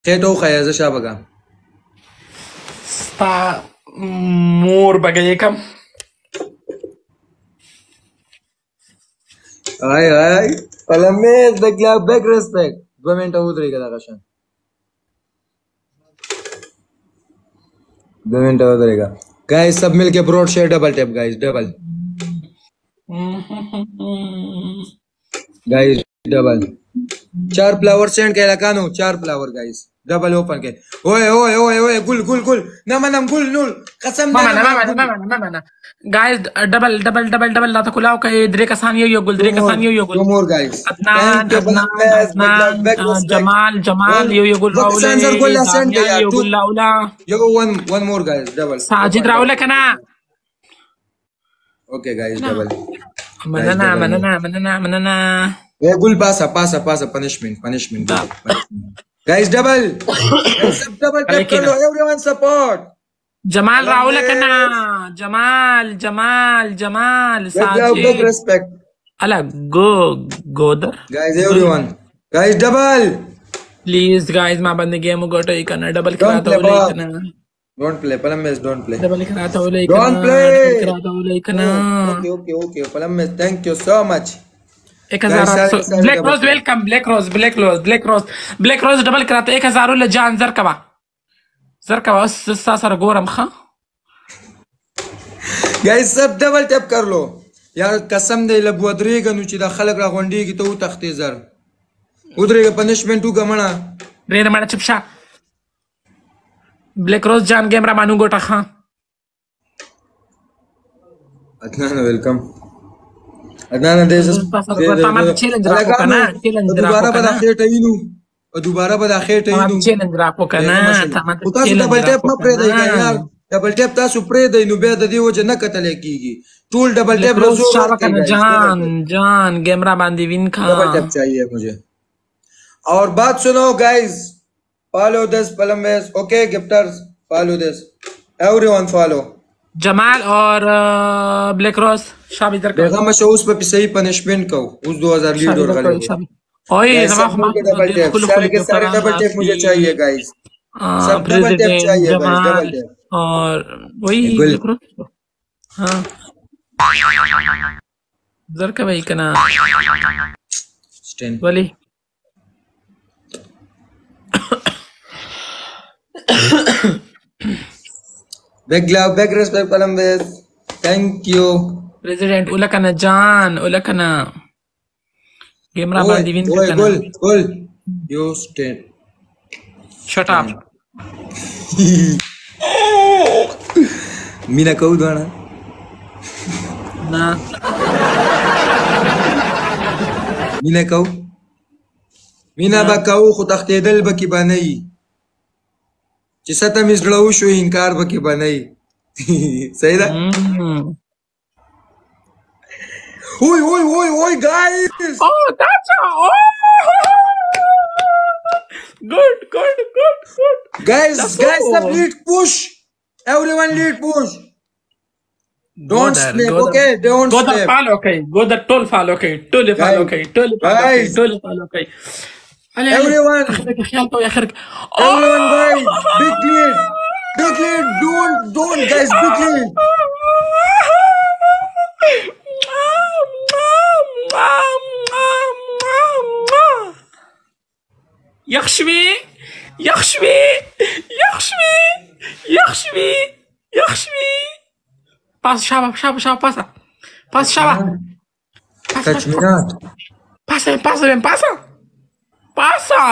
خيتو خيازة شابقة ستا مور بقى كم هاي فلميت بك ريسبكت 2 मिनटं उतरे का कशन 2 मिनटं उतरेगा गाइस सब मिलके broad share double tap guys double 4 flower send केला कानो 4 फ्लावर गाइस डबल ओपन के ओए गुल नमनम गुल नूल قسم ما انا جايز دبل لا تاكلها اوكي دريكا ثانيه يقول دريكا ثانيه يقول no more guys عدنان جمال يقول راولي دانيال يقول لاولا one more guys double ساجد راولا كنا okay guys double مننا قول pasa punishment guys double everyone support جمال راولا كنا جمال ساجد big respect ألا go there guys everyone guys double please guys ما बंदे गेम गोटो ही करना डबल कराता हूँ लेकिन don't play Palames don't play double कराता हूँ लेकिन don't play कराता हूँ लेकिन okay Palames thank you so much 1000 black rose welcome black rose double कराता 1000 ولا جان زركبة بس ساسر غورم خا गाइस सब डबल टैप कर लो यार कसम दे लबु द्रेगा नु چې دا خلک را غونډي کی ته و تختې زر ودرېګه پنیشمنت وګمنه ریر مړه چپشا ब्लैक रोज जान गेम रा मानू गोटा खा अदनान वेलकम अदनान दे चैलेंज राखो कना दोबारा बदा खेट आइनु दोबारा बदा खेट आइनु चैलेंज राखो कना تاسو डबल टैप म پرې دی یار डबल टैप تاسو پرې دی نو به د دې وجه نه کتل کیږي ټول डबल टैप रोज شاو کنا जान गेम रा बांधी विन खा डबल टैप चाहिए मुझे और बात सुनो guys follow this Palames okay gifters follow this everyone follow Jamal और ब्लैक रोज शाब इधर का देखा मैं उस पे सही पनिशमेंट को उस 2000 लीड और गाली ओए सारे के सारे डबल टैप मुझे चाहिए गाइस सब डबल टैप चाहिए गाइस डबल टैप और वही हाँ इधर का भाई कना स्टैंड वली big love big respect Palames thank you president ولا كنا جان ولا كنا गेम रा बांधी विन गोल you stand shut up Meena कहू दोना ना मीना कहू मीना बा कहू خو تختیدل بکی باندې چې ساته مزړو شو انکار بکی باندې صحیح ده اوي guys oh that's good guys सब lead push everyone lead push don't snap okay don't go snap the follow okay go the toll follow okay toll follow okay everyone يا خرك everyone guys big lead don't guys big lead يخشوي باس شابا باس شابا touch me not pasa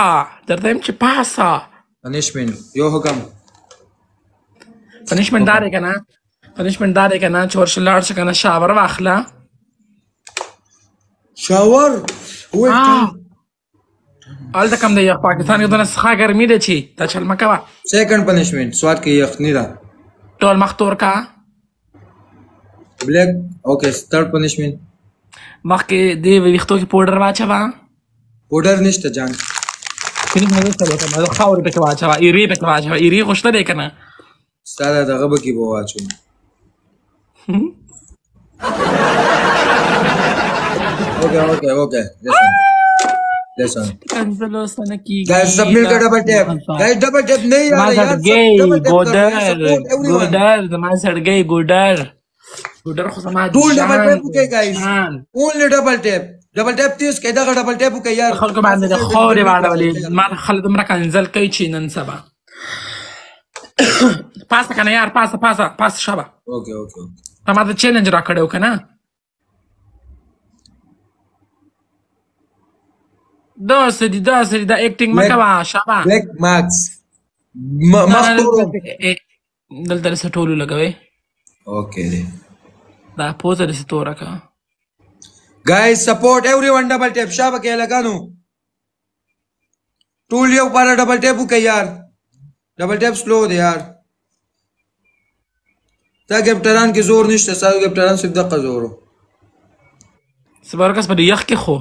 درته يمشي pasa punishment yo hukam punishment داري كنا شورش لارش كنا شاور واخلا شاور هو آل دا کم ده یخ پاکستان یو دونه سخا گرمی ده چی تا چل مکوا second punishment سواد کې یخنی ده ټول مختور کا black okay third punishment مخ کې دی ویختو کې پودر واچوا پودر نشته جان کني مې څه وته ما خاور په کې واچوا ایری په کې واچوا ایری خوشته ده کنه ستاره دغه به کې بو واچو okay listen Listen. کنزلو سنه کی Guys, सब मिलकर double tap. Guys, double tap नहीं आ ما रहा यार. زړګي सब double tap कर रहे हैं. ګودر Support everyone. ګودر زما زړګي ګودر خو زما Two double جان tap وکړئ guys. جان. Only double tap. Double tap تیز کړئ دغه double tap وکړئ یار. خلکو باندې د خورې واړولې ما خلک دومره کنځل کوي چې نن سبا پاسه کنه یار پاسه شابه Okay. تا ما ته چیلنج را کړو کنه داسې دي دا اکټینګ مه کوه شابه Black Max. مختورم. دلته لسه ټولو لګوئ Okay دی. دا پوزه لسه توره که Guys, support everyone double tap. شابه کې لګانو. ټول یو پاره double tap وکړئ یار. double tap slow دی یار. تا کپټران کې زور نشته ساده کپټران صرف دغه زورو سبارکس په یخ کې خو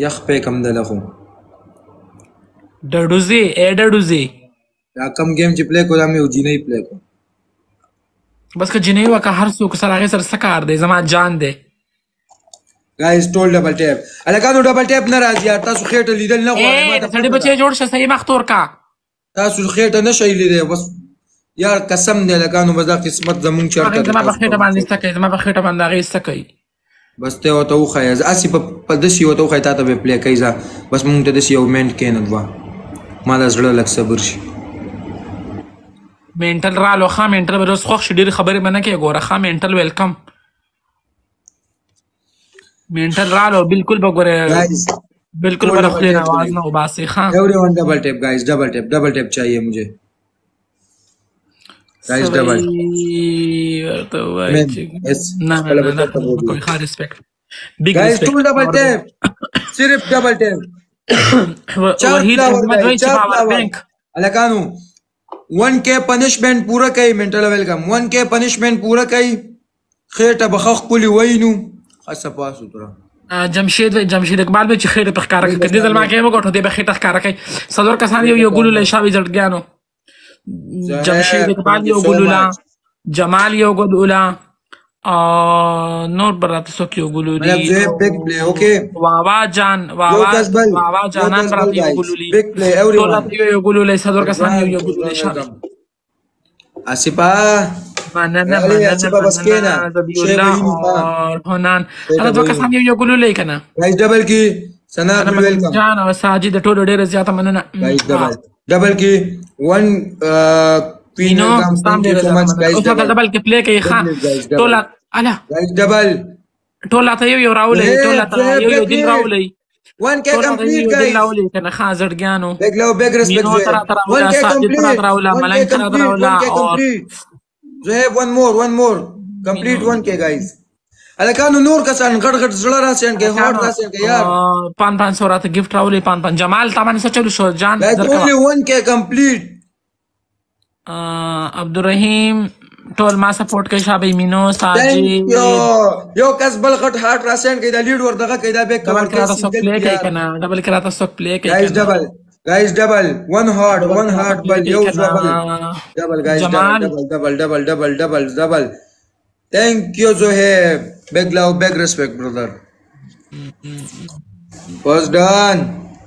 یخ په کم دله خو ډډوزي دا کم گیم چې پلی کو دا مې وجی نه پلی کو بس که جنې وکه هر څوک سره هغې سره څه کار دی زما جان دی ګایز ټول ډبل ټیپ هلکانو ډبل ټیپ نه راځي یار تاسو خېټه لیدل نه غواړئ د سړي بچی جوړ شه صحیح مخ تور کا تاسو خېټه نه شئ لیدی بس یار قسم دی هلکانو بس دا قسمت زمونږ چېرته زما په خېټه باندې څه کوي زما په خېټه باندې هغې څه کوي بس ته ورته وښایه هسې په داسې ورته وښایه تا ته به پلی کوي بس مونږ ته داسې یو منټ کښېنه دوه ما دا زړه لږ صبر شي مینټل رالو ښه مینټل به اوس خوښ شي ډېرې خبرې به نه کوې ګوره ښه مینټل ویلکم مینټل رالو بالکل به ګورې بالکل به له خولې نه آواز نه وباسې ښه everyone double tap guys double tap चाहिए मुझे guys double ورته وایي چې نه کوئی ښه ریسپیکټ بگ guys ټول double tap صرف double tap وحید احمد وایي چې پاور بینک هلکانو 1k پنشمنٹ پورا کوي منټل ویلکم 1k پنشمنٹ پورا کوي خېټه به ښه ښکلې وینو ښه صفا سوتره جمشید اقبال به چې خېټه په ښکاره کوي که دې ځل ما کې وګټو دی به خېټه ښکاره کوي څلور کسان یو ګلوله شاوي زړګیانو جمشید اقبال یو ګلوله جمال یو ګلوله نور براته څوک یو ګلولي واوا جانان براته یو ګلولي ټول یو ګلولی څلور کسان یو ګلولی شاوي آصفه مننه ذبیح الله اور هنان هغه دوه کسان یو ګلولی که نه گایز ډبل کې ثنا ویلکم جان او ساجد ټولو ډېره زیاته مننه گایز ډبل کې 1 پینو ستام ډېره زیاته اوس هغه ډبل کې پلی کوي ښه ټوله اله گایز ډبل ټوله ته یو راولئ ټوله ته یو دین راولئ 1k complete guys راولئ که نه ښه زړګیانو big love big respect 1k complete اور زهیب one more complete 1k guys الکانو نور کسان غړ غړ زړه راسین کې هارت راسین کې یار 500 راته گیفت راولئ 500 جمال تا باندې څه چلو شو جان only 1k complete عبدالرحیم ټول ما سپورټ کوي شابه مینو ساجد یو کس بل غټ هارت راسین کې دا لیډ ور دغه کې دا بیک کور کې سو پلی کوي کنه ډبل کرا تاسو پلی کوي guys double one heart بل یو double guys double thank you Zoheb big love big respect brother first done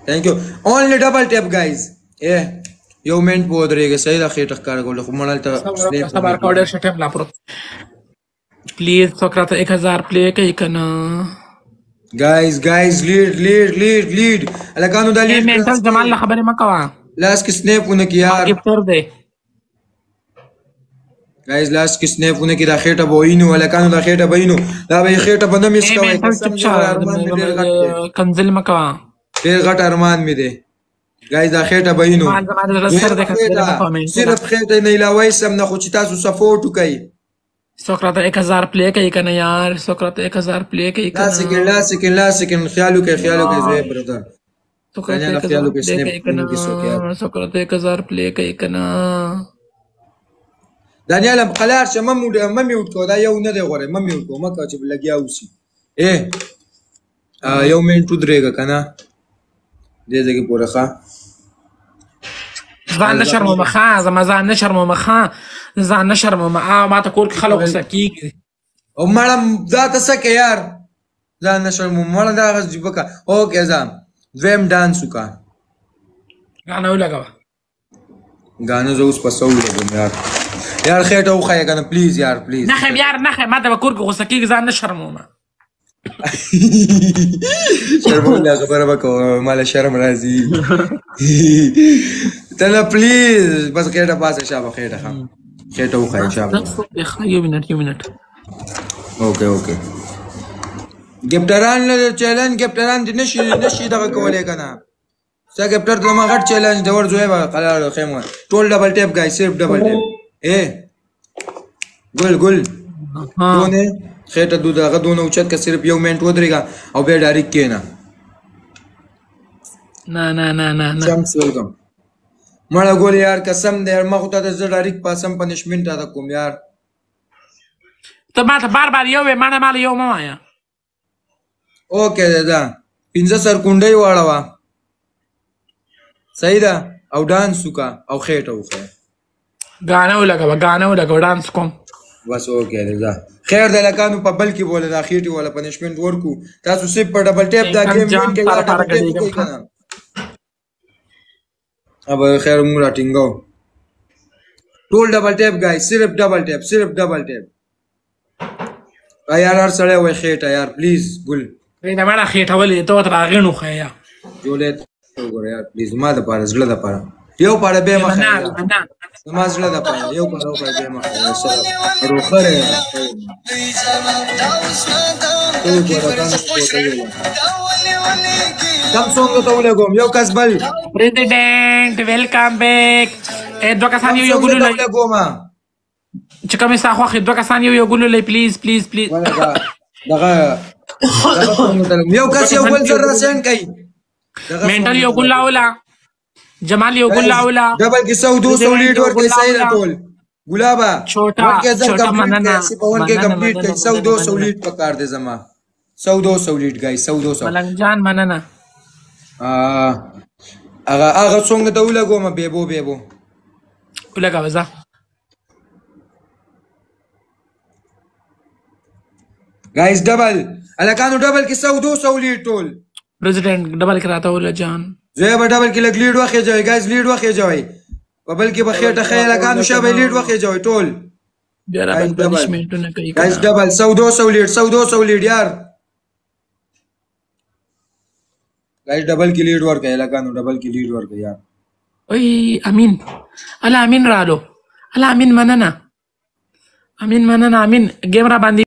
thank you only double tap guys یو منټ په ودرېږه صحیح ده خېټه ښکاره کول خو مړل ته خبر کا ډېر ښه ټایم لا پروت پلیز څوک راته 1000 پلی کوي که نه guys lead هلکانو دا لیډ مینټل جمال له خبرې مه کوه لاس کې سنیپ ونه کړي یار ګفټر دی guys لاس کې سنیپ ونه کړي دا خېټه به وینو هلکانو دا خېټه به وینو دا به یې خېټه به نه مس کوئ کنځل مه کوه ډېر غټ ارمان مې دی guys دا خېټه به وینو صرف خېټه نه علاوه سم نه خو چې تاسو سپورټ وکئ څوک راته 1000 پلی کوي که نه یار څوک راته 1000 پلی کوي که نه لا سکن خیال وکړئ زوی برادر څوک راته 1000 پلی کوي که نه دانیال قلار شه مه میوټ کوه دا یو نه دی غوره مه میوټ کوه مه کوه چې لګیا اوسي یو منټ ودرېږه که نه دې ځای کې پورې ښه ځان نه شرمومه ښه زما ځان نه شرمومه ښه ځان نه شرمومه ما ته کور کې خلک غوسه کېږي او مړم دا ته څه کې یار ځان نشم مړه دا بکا اوکې ځم دویم ډانس وکړه غانا ولګوه غانا زه اوس په سو لګم یار خېټه وښیه که نه پلیز یار پلیز نه خیم یار نه خیم ما ته به کور کې غوسه کېږي ځان نه شرمومه شرموله خبره به کوه ماله شرم راځي ته نه پلیز بس خېټه پاسه شابه خېټه ښه خېټه وښیه شابه یو منټ اوکې ګپټران چیلنج ګپټران دې نشي دغه کولی که نه ستا ګپټر ته زما غټ چیلنج د ورځوی به قلار خیمه ټول ډبل ټیپ ګای صرف ډبل ټیپ ګل دونه خېټه دغه دونه اوچت که صرف یو منټ ودرېږه او بیا ډایرکټ کښېنه نه شمس ویلکم مړه ګول یار قسم دی یار ما خو ته د زه ډایرکټ پاسم پنشمنټ راته کوم یار ته ما ته بار یو وې ما نه ماله یو مه وایه اوکې دا 15 سرکونډۍ واړوه صحیح ده او ډانس وکړه او خېټه وښیه غانا ولګوه ډانس کوم بس اوکې دا خیر د لکانو په بل کې بوله دا خېټې والا پنشمنټ ورکو تاسو صرف په ډبل ټیپ دا ګیم وین کوي ډبل ټیپ کوي که نه अब खैर Mongla Tingo toll double tap guys सिर्फ double tap यार हर सड़े हुए खेटा यार प्लीज गुल دا مړه خېټه ولې ته ورته راغېنو ښیه جولې وګوره یار پلیز ما د پاره زړه د پاره یو پاره به مخ ما زړه د پاره یو پاره به مخ سره روخره کم سونګ ته ولګوم یو کس بل پریزیډنټ ویلکم بیک دوه کسان یو ګلو لګوم چې کومې ستا خوښې دوه کسان یو ګلو لئ پلیز دغه یو کس یو ګل زر راسین کوي مینټل یو ګل لاولا جمال یو ګل لاولا ډبل کې 100 لیټ ورکې صحیح ده ټول ګلابا छोटा مننه کې کمپلیټ کړي 100 لیټ پکار دي زما 100 لیټ گایس 100 ملنګ جان مننه هغه څنګه ته ولګوم بیبو ولګوه ځه گایس ډبل الکانو ډبل کې 100 لیټ ټول پریزیډنټ ډبل کې راته وله جان زه به ډبل کې لګ لیډ واخې جوړي گایس لیډ واخې جوړي په بل کې به خېټه خې لګانو شابه لیډ واخې جوړي ټول بیا را باندې پنشمنټونه کوي گایس ډبل 100 لیډ یار گایس ډبل کې لیډ ورکې لګانو ډبل کې لیډ ورکې یار اوی امین الا امین رالو الا امین مننه امین گیم را باندې